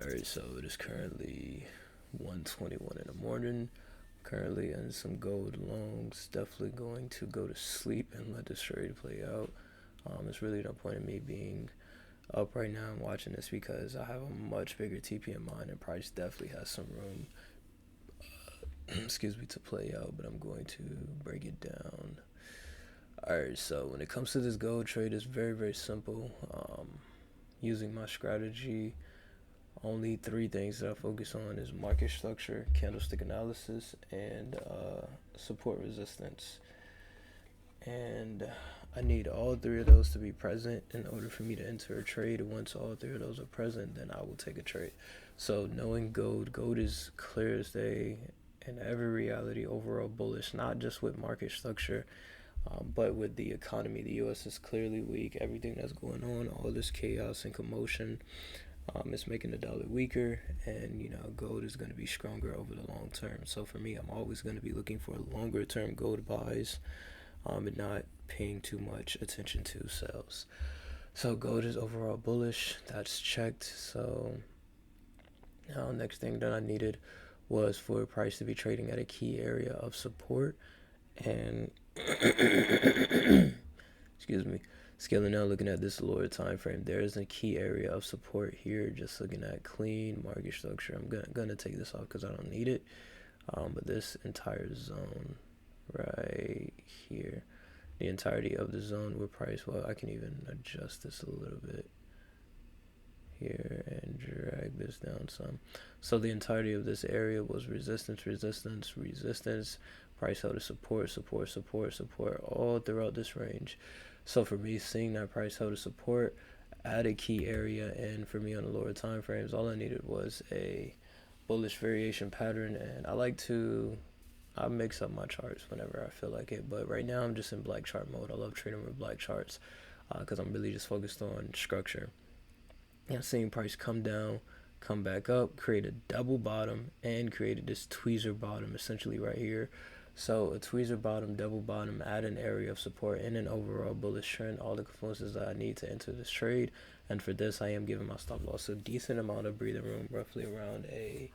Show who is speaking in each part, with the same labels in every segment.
Speaker 1: Alright, so it is currently 1:21 in the morning. Currently in some gold longs. Definitely going to go to sleep and let this trade play out. It's really no point in me being up right now and watching this because I have a much bigger TP in mind and price definitely has some room, excuse me, to play out. But I'm going to break it down. Alright, so when it comes to this gold trade, it's very simple. Using my strategy, only three things that I focus on is market structure, candlestick analysis, and support resistance. And I need all three of those to be present in order for me to enter a trade. Once all three of those are present, then I will take a trade. So knowing gold is clear as day in every reality, overall bullish, not just with market structure, but with the economy. The U.S. is clearly weak. Everything that's going on, all this chaos and commotion, it's making the dollar weaker, and gold is going to be stronger over the long term. So for me, I'm always going to be looking for longer term gold buys, and not paying too much attention to sales. So gold is overall bullish. That's checked. So now next thing that I needed was for price to be trading at a key area of support and excuse me, scaling out, looking at this lower time frame, there is a key area of support here. Just looking at clean market structure, I'm gonna take this off because I don't need it. But this entire zone right here, the entirety of the zone where price, well, I can even adjust this a little bit here and drag this down some. So the entirety of this area was resistance, resistance, resistance, price held to support, support, support, support, all throughout this range. So for me, seeing that price held to support at a key area, and for me on the lower time frames, all I needed was a bullish variation pattern. And I mix up my charts whenever I feel like it, but right now I'm just in black chart mode. I love trading with black charts because I'm really just focused on structure. Seeing price come down, come back up, create a double bottom, and created this tweezer bottom essentially right here. So a tweezer bottom, double bottom at an area of support and an overall bullish trend, all the confluences that I need to enter this trade. And for this, I am giving my stop loss a decent amount of breathing room, roughly around a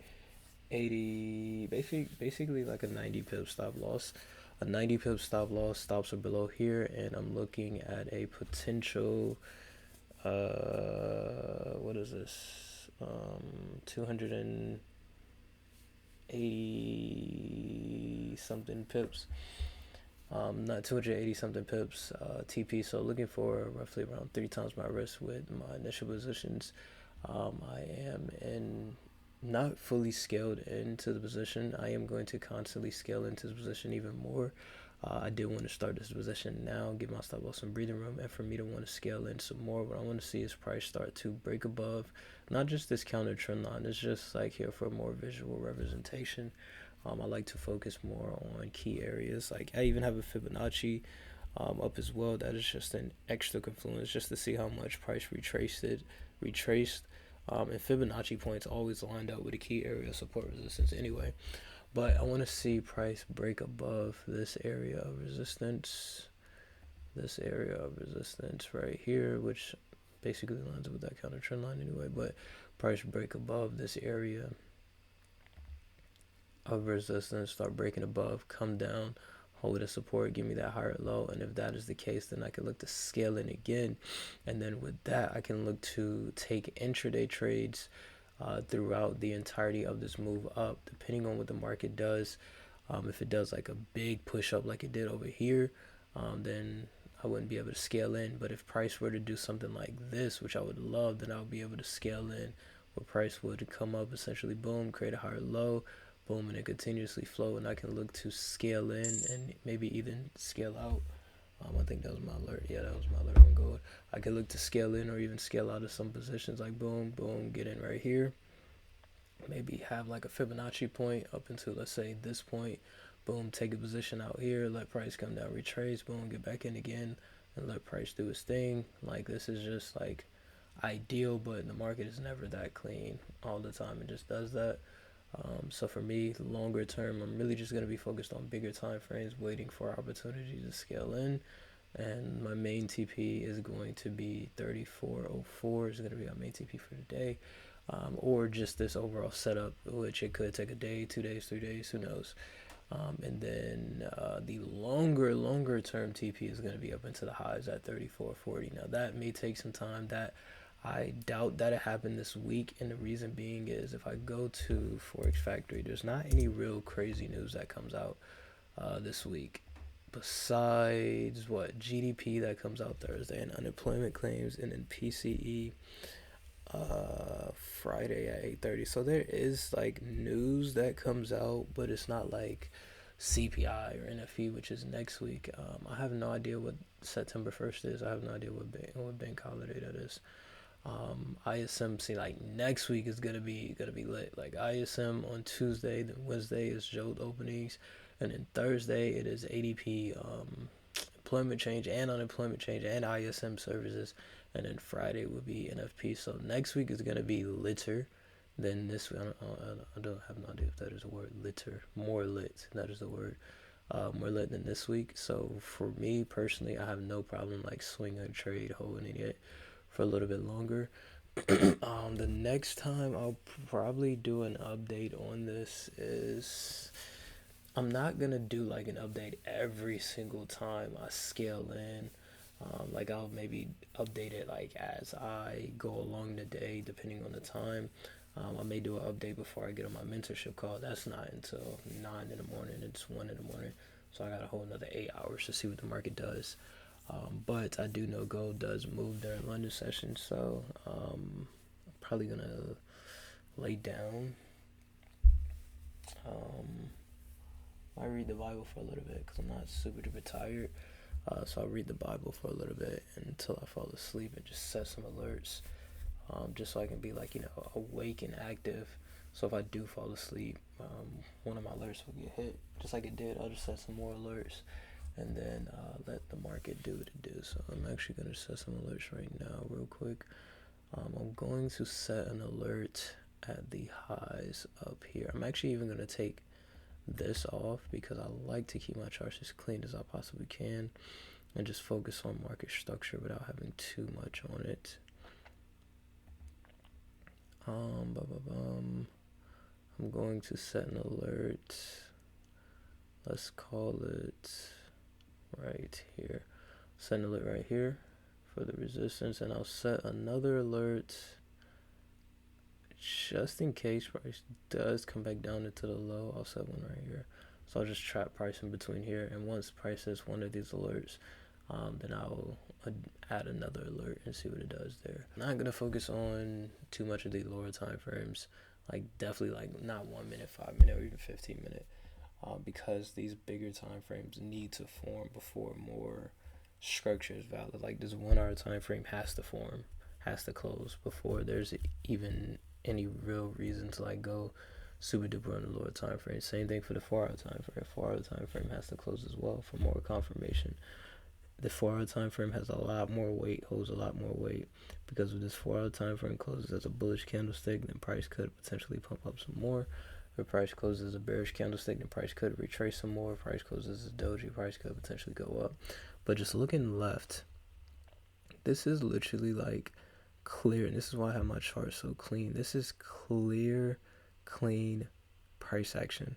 Speaker 1: 80, basically like a 90 pip stop loss. A 90 pip stop loss, stops are below here, and I'm looking at a potential what is this, 280 something pips, not 280 something pips, TP. So looking for roughly around 3 times my risk with my initial positions. I am in not fully scaled into the position. I am going to constantly scale into the position even more. I did want to start this position now, give my stop loss some breathing room, and for me to want to scale in some more. What I want to see is price start to break above, not just this counter trend line. It's just like here for more visual representation. I like to focus more on key areas. Like I even have a Fibonacci up as well. That is just an extra confluence just to see how much price retraced. And Fibonacci points always lined up with a key area of support resistance anyway. But I want to see price break above this area of resistance. This area of resistance right here, which basically lines up with that counter trend line anyway. But price break above this area of resistance, start breaking above, come down, hold a support, give me that higher low. And if that is the case, then I can look to scale in again. And then with that, I can look to take intraday trades throughout the entirety of this move up, depending on what the market does. If it does like a big push up like it did over here, then I wouldn't be able to scale in. But if price were to do something like this, which I would love, then I would be able to scale in, where price would come up, essentially boom, create a higher low, boom, and it continuously flow, and I can look to scale in and maybe even scale out. I think that was my alert. Yeah, that was my alert on gold. I could look to scale in or even scale out of some positions, like boom, boom, get in right here. Maybe have like a Fibonacci point up until, let's say, this point. Boom, take a position out here, let price come down, retrace, boom, get back in again, and let price do its thing. Like this is just like ideal, but the market is never that clean all the time. It just does that. So for me, longer term, I'm really just going to be focused on bigger time frames, waiting for opportunities to scale in. And my main TP is going to be 3404. Is going to be our main TP for today. or just this overall setup, which it could take a day, 2 days, 3 days, who knows. And then the longer term TP is going to be up into the highs at 34.40. Now that may take some time. That I doubt that it happened this week, and the reason being is if I go to Forex Factory, there's not any real crazy news that comes out this week. Besides what GDP that comes out Thursday and unemployment claims, and then PCE Friday at 8:30. So there is like news that comes out, but it's not like CPI or NFE, which is next week. I have no idea what September 1st is. I have no idea what bank holiday that is. ISM see like next week is gonna be lit. Like ISM on Tuesday, then Wednesday is Jolt openings, and then Thursday it is ADP employment change and unemployment change and ISM services, and then Friday would be NFP. So next week is gonna be litter than this week. I don't have no idea if that is a word. Litter, more lit. That is the word. More lit than this week. So for me personally, I have no problem like swinging a trade, holding it for a little bit longer. The next time I'll probably do an update on this is I'm not gonna do like an update every single time I scale in. Like I'll maybe update it like as I go along the day, depending on the time. I may do an update before I get on my mentorship call. That's not until 9 in the morning. It's 1 in the morning, so I got a whole another 8 hours to see what the market does. But I do know gold does move during London session, so I'm probably gonna lay down. Um, I read the Bible for a little bit because I'm not super duper tired. So I'll read the Bible for a little bit until I fall asleep and just set some alerts, just so I can be like awake and active. So if I do fall asleep, one of my alerts will get hit, just like it did. I'll just set some more alerts and then let the market do what it do. So I'm actually going to set some alerts right now, real quick. I'm going to set an alert at the highs up here. I'm actually even going to take this off because I like to keep my charts as clean as I possibly can and just focus on market structure without having too much on it. I'm going to set an alert. Let's call it right here. Set an alert right here for the resistance, and I'll set another alert just in case price does come back down into the low. I'll set one right here. So I'll just trap price in between here, and once price hits one of these alerts, then I'll add another alert and see what it does there. I'm not gonna focus on too much of the lower time frames, like definitely like not 1 minute, 5 minute, or even 15 minute, because these bigger time frames need to form before more structure is valid. Like this 1 hour time frame has to form, has to close before there's even any real reason to like go super duper on the lower time frame. Same thing for the 4 hour time frame. 4 hour time frame has to close as well for more confirmation. The 4 hour time frame has a lot more weight, holds a lot more weight, because if this 4 hour time frame closes as a bullish candlestick, then price could potentially pump up some more. If price closes as a bearish candlestick, then price could retrace some more. If price closes as a doji, price could potentially go up. But just looking left, this is literally like clear, and this is why I have my chart so clean. This is clear, clean price action.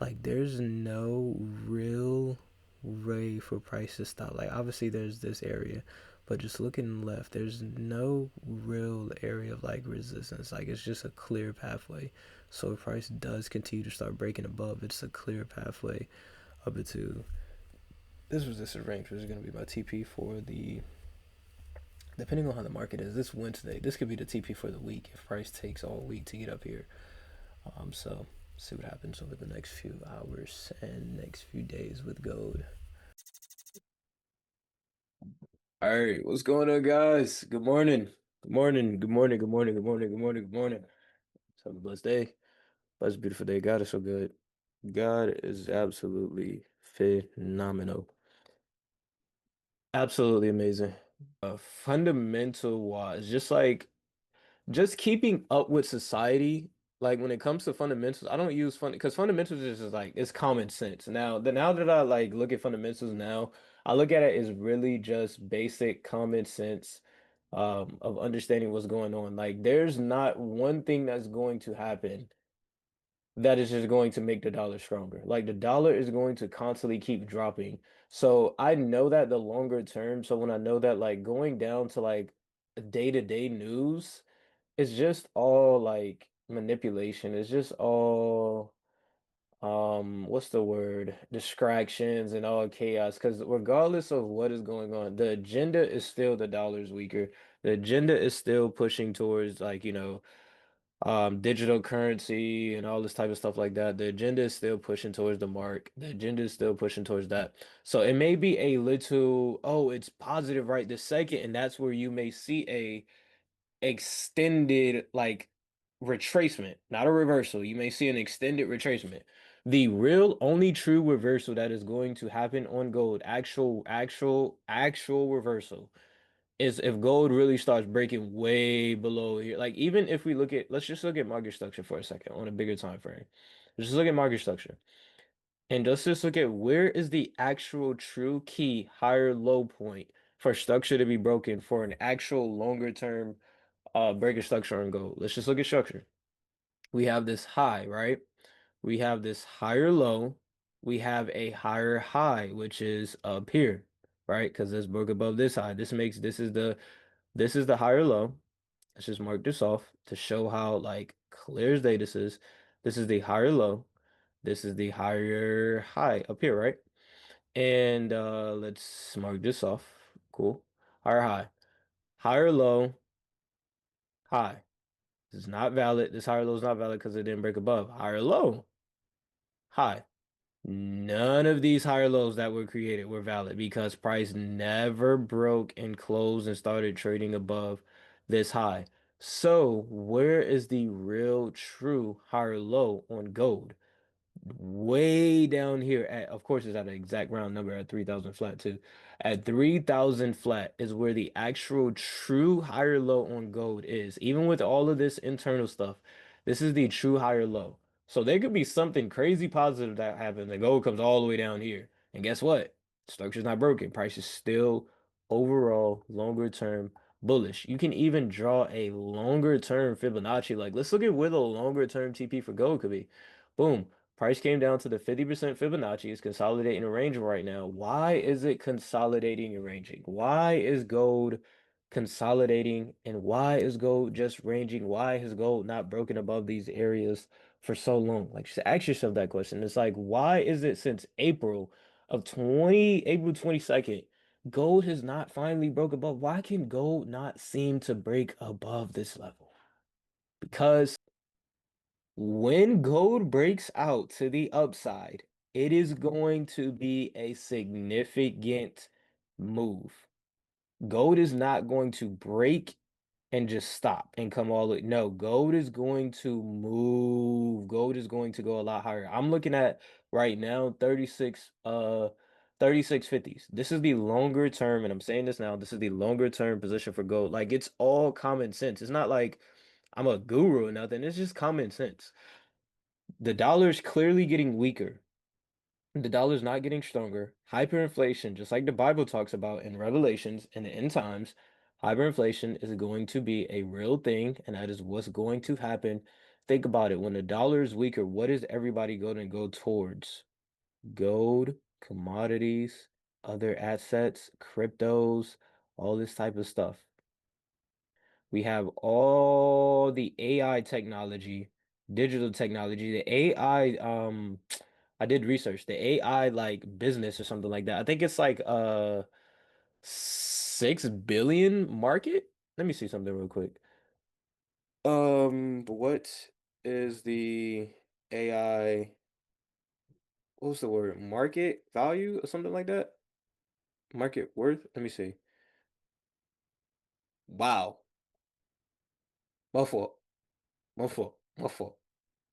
Speaker 1: Like there's no real way for price to stop. Like obviously there's this area, but just looking left, there's no real area of like resistance. Like it's just a clear pathway. So if price does continue to start breaking above, it's a clear pathway up into this range, which is going to be my TP for the, depending on how the market is, this Wednesday. This could be the TP for the week if price takes all week to get up here. So see what happens over the next few hours and next few days with gold. All right, what's going on, guys? Good morning. Good morning. Good morning. Good morning. Good morning. Good morning. Good morning. Let's have a blessed day. Blessed, beautiful day. God is so good. God is absolutely phenomenal. Absolutely amazing. Fundamental wise, just keeping up with society. Like when it comes to fundamentals, I don't use because fundamentals is just like it's common sense. Now that I like look at fundamentals now, I look at it as really just basic common sense. of understanding what's going on. Like there's not one thing that's going to happen that is just going to make the dollar stronger. Like the dollar is going to constantly keep dropping. So I know that the longer term, so when I know that like going down to like day-to-day news, it's just all like manipulation. It's just all what's the word? Distractions and all chaos. Because regardless of what is going on, the agenda is still the dollar's weaker. The agenda is still pushing towards like, digital currency and all this type of stuff like that. The agenda is still pushing towards the mark. The agenda is still pushing towards that. So it may be a little, oh, it's positive right this second, and that's where you may see a extended like retracement, not a reversal. You may see an extended retracement. The real only true reversal that is going to happen on gold, actual reversal is if gold really starts breaking way below here. Like even if we look at, let's just look at market structure for a second on a bigger time frame. Just look at market structure. And let's just look at where is the actual true key higher low point for structure to be broken for an actual longer term break of structure on gold. Let's just look at structure. We have this high, right? We have this higher low. We have a higher high, which is up here, right? Because this broke above this high. This is the higher low. Let's just mark this off to show how like clear as day this is. This is the higher low. This is the higher high up here, right? And let's mark this off. Cool. Higher high. Higher low, high. This is not valid. This higher low is not valid because it didn't break above. Higher low, high. None of these higher lows that were created were valid because price never broke and closed and started trading above this high. So, where is the real true higher low on gold? Way down here at, of course, it's at an exact round number at 3,000 flat too. At 3,000 flat is where the actual true higher low on gold is. Even with all of this internal stuff, this is the true higher low. So there could be something crazy positive that happens and gold comes all the way down here. And guess what? Structure's not broken. Price is still overall longer term bullish. You can even draw a longer term Fibonacci. Like let's look at where the longer term TP for gold could be. Boom. Price came down to the 50% Fibonacci. It's consolidating a range right now. Why is it consolidating and ranging? Why is gold consolidating and why is gold just ranging? Why has gold not broken above these areas for so long? Like just ask yourself that question. It's like, why is it since April 22nd, gold has not finally broke above? Why can gold not seem to break above this level? Because when gold breaks out to the upside, it is going to be a significant move. Gold is not going to break and just stop and come all the way. No, gold is going to move. Gold is going to go a lot higher. I'm looking at right now 3650s. This is the longer term, and I'm saying this now, this is the longer term position for gold. Like it's all common sense. It's not like I'm a guru or nothing. It's just common sense. The dollar is clearly getting weaker. The dollar's not getting stronger. Hyperinflation, just like the Bible talks about in Revelations in the end times, hyperinflation is going to be a real thing, and that is what's going to happen. Think about it. When the dollar is weaker, what is everybody going to go towards? Gold, commodities, other assets, cryptos, all this type of stuff. We have all the AI technology, digital technology, the AI, I did research, the AI like business or something like that. I think it's like 6 billion market. Let me see something real quick. What is the AI, what was the word? Market value or something like that? Market worth? Let me see. Wow. My fault. My fault. My fault.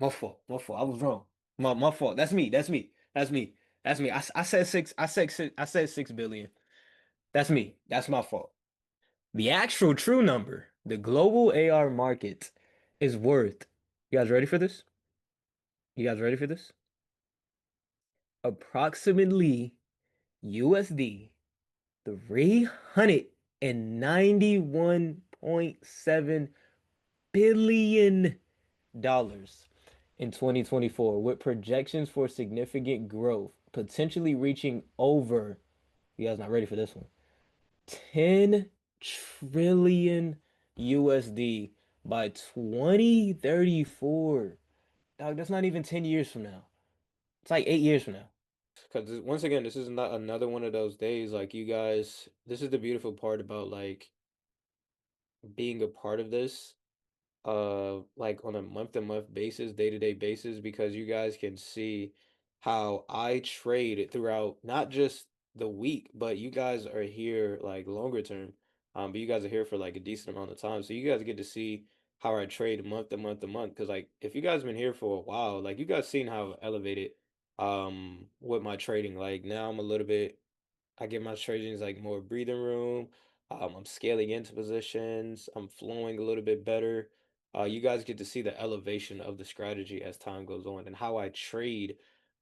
Speaker 1: My fault. My fault. I was wrong. My fault. That's me. That's me. That's me. That's me. I said six. I said 6 billion. That's me. That's my fault. The actual true number, the global AR market is worth. You guys ready for this? You guys ready for this? Approximately USD 380 and $91.7 billion in 2024, with projections for significant growth, potentially reaching over, you guys not ready for this one, 10 trillion USD by 2034. Dog, that's not even 10 years from now. It's like 8 years from now. Because once again, this is not another one of those days. Like, you guys, this is the beautiful part about like being a part of this, like on a month to month basis, day to day basis, because you guys can see how I trade throughout not just the week, but you guys are here like longer term. But you guys are here for like a decent amount of time. So you guys get to see how I trade month to month to month. Because like if you guys been here for a while, like you guys seen how elevated with my trading. Like now I'm a little bit, I give my trades like more breathing room. I'm scaling into positions. I'm flowing a little bit better. You guys get to see the elevation of the strategy as time goes on and how I trade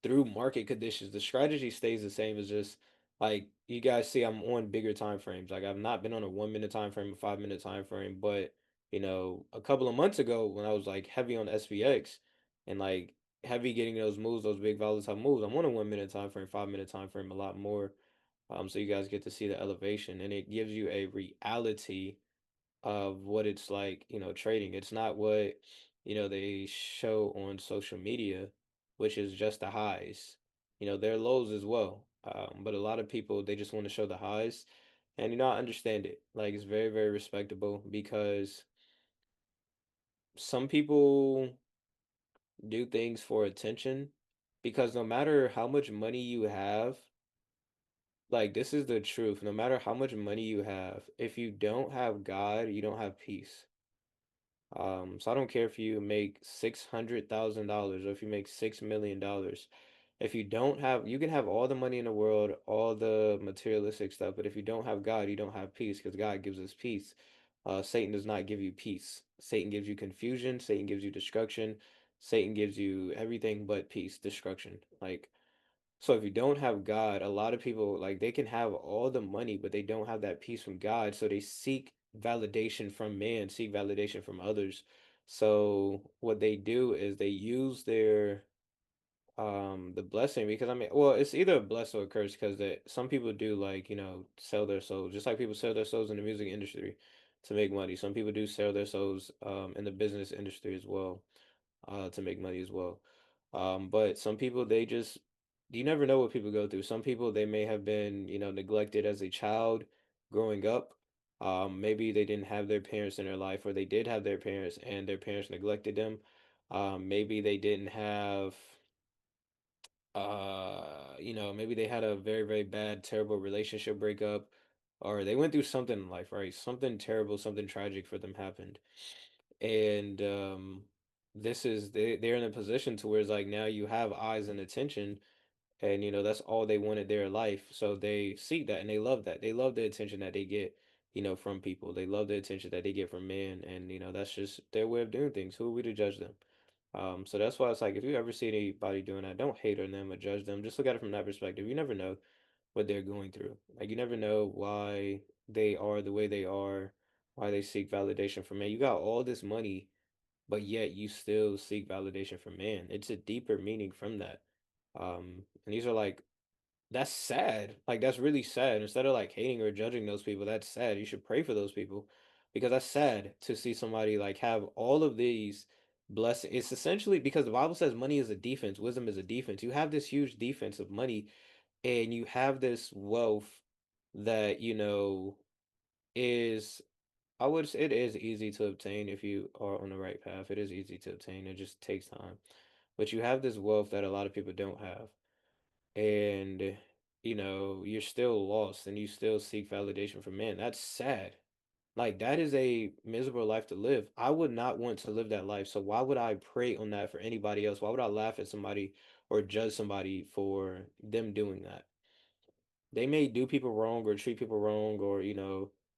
Speaker 1: through market conditions. The strategy stays the same. As just like you guys see, I'm on bigger time frames. Like I've not been on a 1 minute time frame, a 5 minute time frame, but a couple of months ago when I was like heavy on SPX and like heavy getting those moves, those big volatile moves, I'm on a 1 minute time frame, 5 minute time frame a lot more. So you guys get to see the elevation, and it gives you a reality of what it's like, trading. It's not what, they show on social media, which is just the highs. There are lows as well. But a lot of people, they just want to show the highs. And, I understand it. Like, it's very, very respectable because some people do things for attention because no matter how much money you have, like, this is the truth. No matter how much money you have, if you don't have God, you don't have peace. So I don't care if you make $600,000 or if you make $6 million. If you don't have, you can have all the money in the world, all the materialistic stuff, but if you don't have God, you don't have peace because God gives us peace. Satan does not give you peace. Satan gives you confusion. Satan gives you destruction. Satan gives you everything but peace, destruction. Like, so if you don't have God, a lot of people like they can have all the money, but they don't have that peace from God. So they seek validation from man, seek validation from others. So what they do is they use their the blessing, because I mean, well, it's either a bless or a curse because some people do like, sell their souls, just like people sell their souls in the music industry to make money. Some people do sell their souls in the business industry as well to make money as well. But some people, you never know what people go through. Some people, they may have been, neglected as a child growing up. Maybe they didn't have their parents in their life, or they did have their parents and their parents neglected them. Maybe they didn't have, maybe they had a very, very bad, terrible relationship breakup, or they went through something in life, right? Something terrible, something tragic for them happened. And they're in a position to where it's like now you have eyes and attention, and that's all they wanted their life. So they seek that and they love that. They love the attention that they get, from people. They love the attention that they get from men, and that's just their way of doing things. Who are we to judge them? So that's why it's like if you ever see anybody doing that, don't hate on them or judge them. Just look at it from that perspective. You never know what they're going through. Like you never know why they are the way they are, why they seek validation from men. You got all this money, but yet you still seek validation from man. It's a deeper meaning from that. And these are like, that's sad. Like that's really sad. Instead of like hating or judging those people, that's sad. You should pray for those people because that's sad to see somebody like have all of these blessings. It's essentially because the Bible says money is a defense, wisdom is a defense. You have this huge defense of money and you have this wealth that, is, I would say it is easy to obtain if you are on the right path. It is easy to obtain. It just takes time. But you have this wealth that a lot of people don't have. And, you're still lost and you still seek validation from men. That's sad. Like, that is a miserable life to live. I would not want to live that life. So, why would I pray on that for anybody else? Why would I laugh at somebody or judge somebody for them doing that? They may do people wrong or treat people wrong or,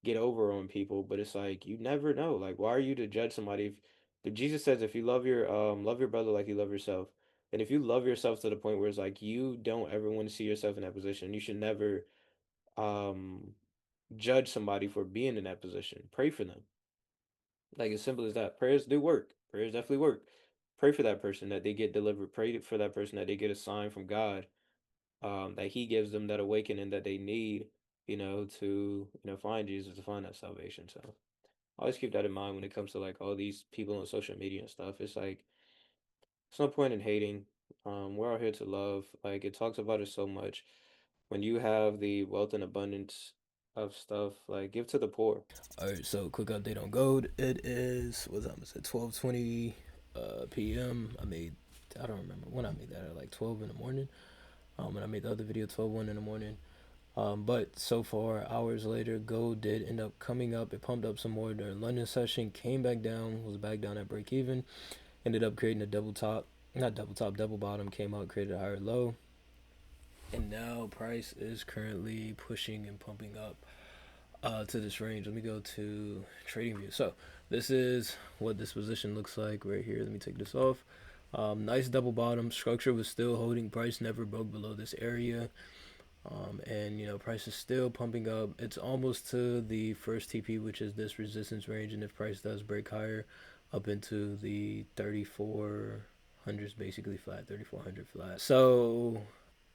Speaker 1: get over on people, but it's like you never know. Like, why are you to judge somebody if Jesus says if you love your brother like you love yourself, and if you love yourself to the point where it's like you don't ever want to see yourself in that position, you should never um judge somebody for being in that position. Pray for them. Like as simple as that. Prayers do work. Prayers definitely work. Pray for that person that they get delivered. Pray for that person that they get a sign from God, that He gives them that awakening that they need, to find Jesus, to find that salvation. So always keep that in mind when it comes to like all these people on social media and stuff. It's like there's no point in hating. We're all here to love. Like it talks about it so much. When you have the wealth and abundance of stuff, like give to the poor. All right, so quick update on gold. It is what's time? It's at 12:20 p.m. I don't remember when I made that at like 12 in the morning. And I made the other video 12:01 in the morning. But so far, hours later, gold did end up coming up. It pumped up some more during London session, came back down, was back down at break even, ended up creating a double top, not double top, double bottom, came out, created a higher low, and now price is currently pushing and pumping up to this range. Let me go to TradingView. So this is what this position looks like right here. Let me take this off. Nice double bottom structure was still holding. Price never broke below this area. And price is still pumping up. It's almost to the first TP, which is this resistance range, and if price does break higher up into the 3400s, basically flat, 3400 flat. So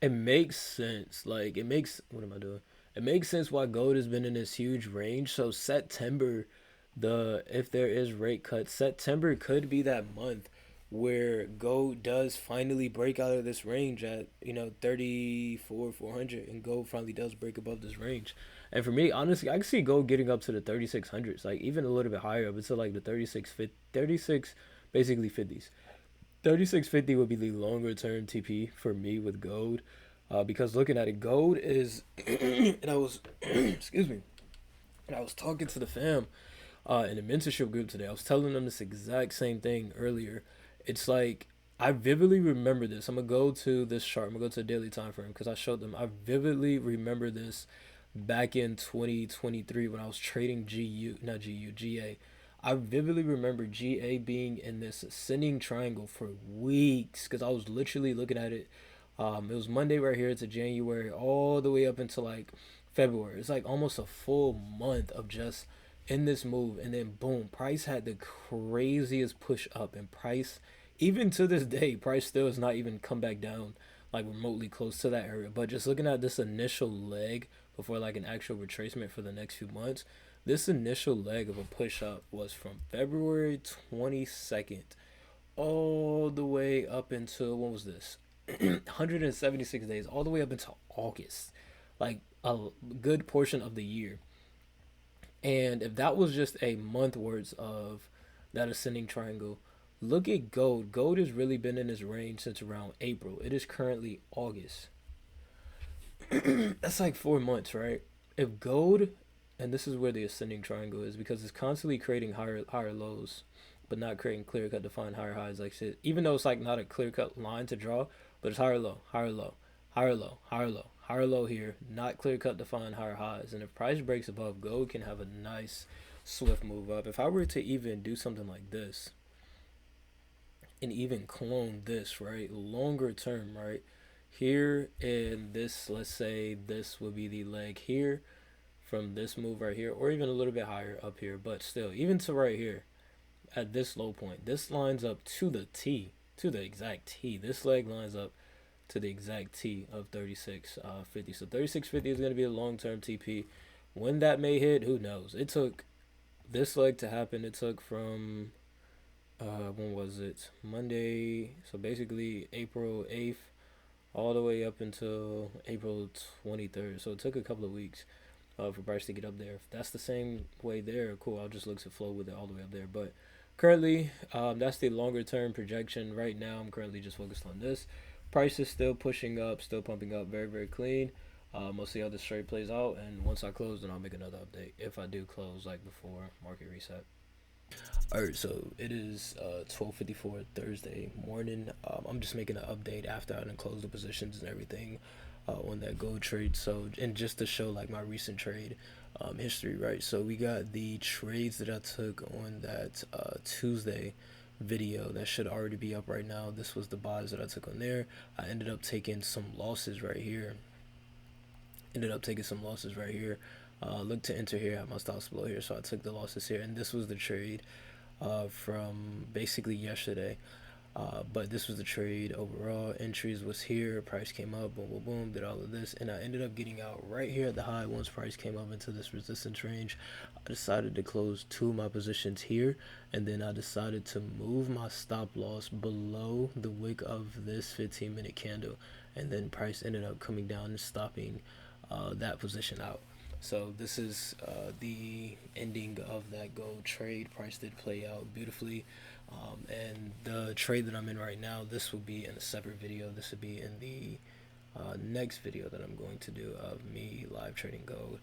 Speaker 1: it makes sense. Like what am I doing? It makes sense why gold has been in this huge range. So September, if there is rate cuts, September could be that month where gold does finally break out of this range at 34,400, and gold finally does break above this range. And for me, honestly, I can see gold getting up to the 3600s, like even a little bit higher up into like the 36 basically 50s. 3650 would be the longer term TP for me with gold, because looking at it, gold is and I was excuse me, and I was talking to the fam in the mentorship group today. I was telling them this exact same thing earlier. It's like I vividly remember this. I'm gonna go to this chart. I'm gonna go to the daily time frame because I showed them. I vividly remember this back in 2023 when I was trading GA. I vividly remember GA being in this ascending triangle for weeks because I was literally looking at it. It was Monday right here to January, all the way up until like February. It's like almost a full month of just in this move, and then boom, price had the craziest push up, and price, even to this day, price still has not even come back down like remotely close to that area. But just looking at this initial leg before like an actual retracement for the next few months, this initial leg of a push up was from February 22nd all the way up until, what was this, 176 days, all the way up until August, like a good portion of the year. And if that was just a month worth of that ascending triangle, look at gold. Gold has really been in this range since around April. It is currently August. That's like 4 months, right? If gold, and this is where the ascending triangle is, because it's constantly creating higher lows, but not creating clear cut defined higher highs like shit. Even though it's like not a clear cut line to draw, but it's higher low, higher low, higher low, higher low, higher low here, not clear cut defined higher highs. And if price breaks above, gold can have a nice swift move up. If I were to even do something like this and even clone this, right, longer term, right, here in this, let's say this would be the leg here from this move right here, or even a little bit higher up here, but still, even to right here at this low point, this lines up to the T, to the exact T. This leg lines up to the exact T of 3650. So 3650 is going to be a long-term TP. When that may hit, who knows? It took this leg to happen. It took from when was it? Monday. So basically April 8th all the way up until April 23rd. So it took a couple of weeks for price to get up there. If that's the same way there, cool. I'll just look to flow with it all the way up there. But currently, that's the longer term projection. Right now, I'm currently just focused on this. Price is still pushing up, still pumping up, very, very clean. We'll see how this trade plays out, and once I close, then I'll make another update if I do close like before market reset. All right, so it is 12:54 Thursday morning. I'm just making an update after I done closed the positions and everything on that gold trade. So, and just to show like my recent trade history, right? So we got the trades that I took on that Tuesday video that should already be up right now. This was the buys that I took on there. I ended up taking some losses right here. Look to enter here, have my stops below here, so I took the losses here, and this was the trade from basically yesterday. But this was the trade overall. Entries was here, price came up, boom, boom, boom, did all of this, and I ended up getting out right here at the high. Once price came up into this resistance range, I decided to close two of my positions here, and then I decided to move my stop loss below the wick of this 15-minute candle, and then price ended up coming down and stopping that position out. So this is the ending of that gold trade. Price did play out beautifully. And the trade that I'm in right now, this will be in a separate video. This will be in the next video that I'm going to do of me live trading gold.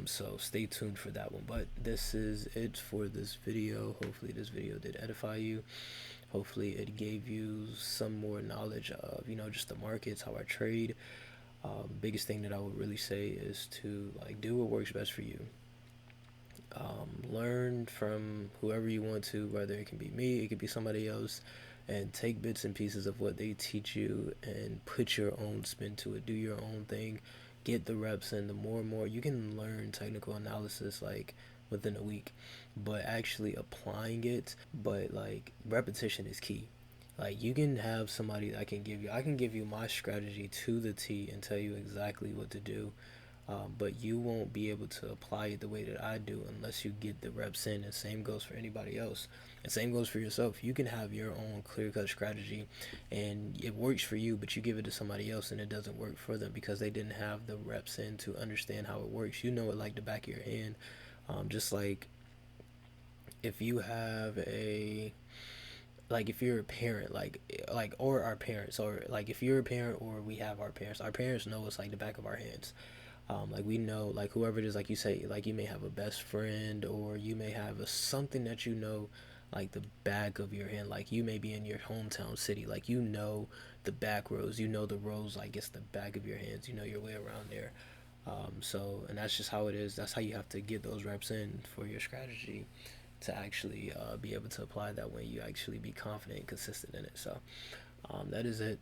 Speaker 1: So stay tuned for that one. But this is it for this video. Hopefully this video did edify you. Hopefully it gave you some more knowledge of, just the markets, how I trade. Biggest thing that I would really say is to do what works best for you. Learn from whoever you want to, whether it can be me, it could be somebody else, and take bits and pieces of what they teach you and put your own spin to it. Do your own thing, get the reps in. The more and more you can learn technical analysis within a week, but actually applying it, but repetition is key. You can have somebody that I can give you my strategy to the T and tell you exactly what to do, but you won't be able to apply it the way that I do unless you get the reps in. And same goes for anybody else, and same goes for yourself. You can have your own clear-cut strategy and it works for you, but you give it to somebody else and it doesn't work for them because they didn't have the reps in to understand how it works. You know it like the back of your hand. Just like if you have if you're a parent, or our parents, or if you're a parent or we have our parents know us like the back of our hands. We know, whoever it is, you say, you may have a best friend, or you may have something that the back of your hand. You may be in your hometown city, the back rows, the rows, it's the back of your hands, your way around there. And that's just how it is. That's how you have to get those reps in for your strategy to actually be able to apply that when you actually be confident and consistent in it. So that is it.